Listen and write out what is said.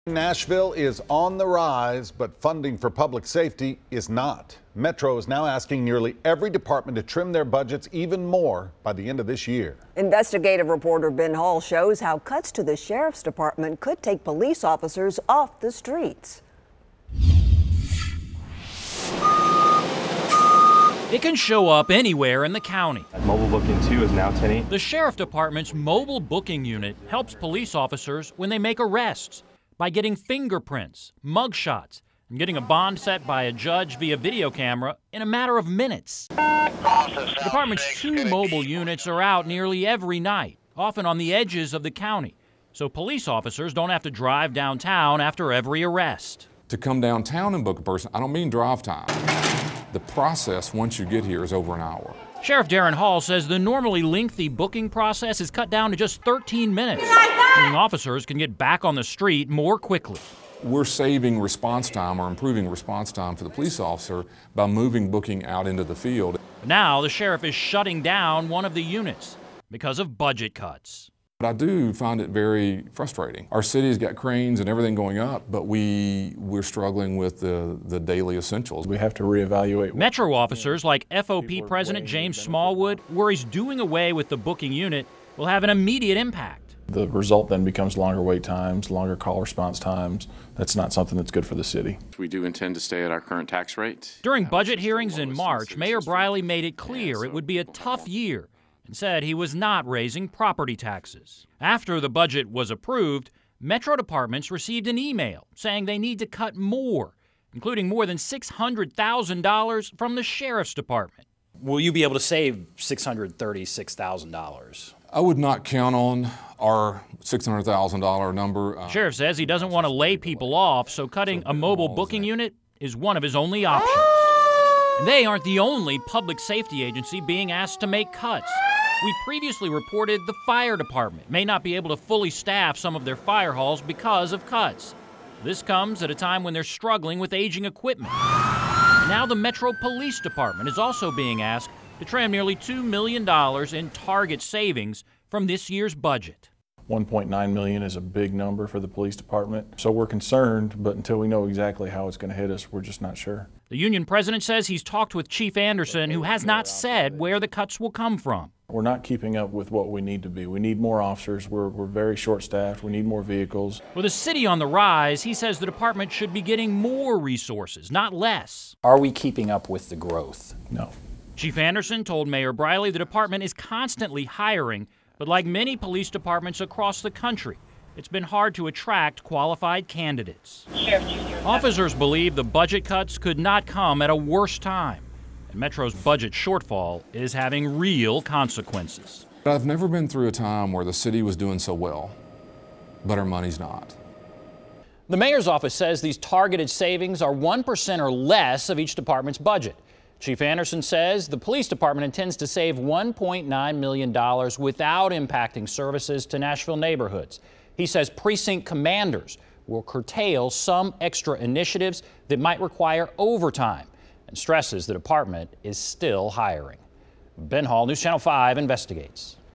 Nashville is on the rise, but funding for public safety is not. Metro is now asking nearly every department to trim their budgets even more by the end of this year. Investigative reporter Ben Hall shows how cuts to the sheriff's department could take police officers off the streets. It can show up anywhere in the county. Mobile booking 2 is now 10-8. The sheriff department's mobile booking unit helps police officers when they make arrests by getting fingerprints, mugshots, and getting a bond set by a judge via video camera in a matter of minutes. The department's 2 mobile units are out nearly every night, often on the edges of the county, so police officers don't have to drive downtown after every arrest. To come downtown and book a person, I don't mean drive time. The process, once you get here, is over an hour. Sheriff Darren Hall says the normally lengthy booking process is cut down to just 13 minutes, meaning officers can get back on the street more quickly. We're saving response time or improving response time for the police officer by moving booking out into the field. Now the sheriff is shutting down one of the units because of budget cuts. But I do find it very frustrating. Our city's got cranes and everything going up, but we're struggling with the daily essentials. We have to reevaluate. Metro officers like FOP President James Smallwood worries doing away with the booking unit will have an immediate impact. The result then becomes longer wait times, longer call response times. That's not something that's good for the city. We do intend to stay at our current tax rate. During budget hearings in March, Mayor Briley made it clear it would be a tough year and said he was not raising property taxes. After the budget was approved, Metro departments received an email saying they need to cut more, including more than $600,000 from the sheriff's department. Will you be able to save $636,000? I would not count on our $600,000 number. Sheriff says he doesn't want to lay people off, so cutting a mobile booking unit is one of his only options. And they aren't the only public safety agency being asked to make cuts. We previously reported the fire department may not be able to fully staff some of their fire halls because of cuts. This comes at a time when they're struggling with aging equipment. Now the Metro Police Department is also being asked to trim nearly $2 million in target savings from this year's budget. $1.9 million is a big number for the police department, so we're concerned, but until we know exactly how it's going to hit us, we're just not sure. The union president says he's talked with Chief Anderson, who has not said where the cuts will come from. We're not keeping up with what we need to be. We need more officers. We're very short-staffed. We need more vehicles. With a city on the rise, he says the department should be getting more resources, not less. Are we keeping up with the growth? No. Chief Anderson told Mayor Briley the department is constantly hiring, but like many police departments across the country, it's been hard to attract qualified candidates. Officers believe the budget cuts could not come at a worse time, and Metro's budget shortfall is having real consequences. I've never been through a time where the city was doing so well, but our money's not. The mayor's office says these targeted savings are 1% or less of each department's budget. Chief Anderson says the police department intends to save $1.9 million without impacting services to Nashville neighborhoods. He says precinct commanders will curtail some extra initiatives that might require overtime, and stresses the department is still hiring. Ben Hall, News Channel 5 investigates.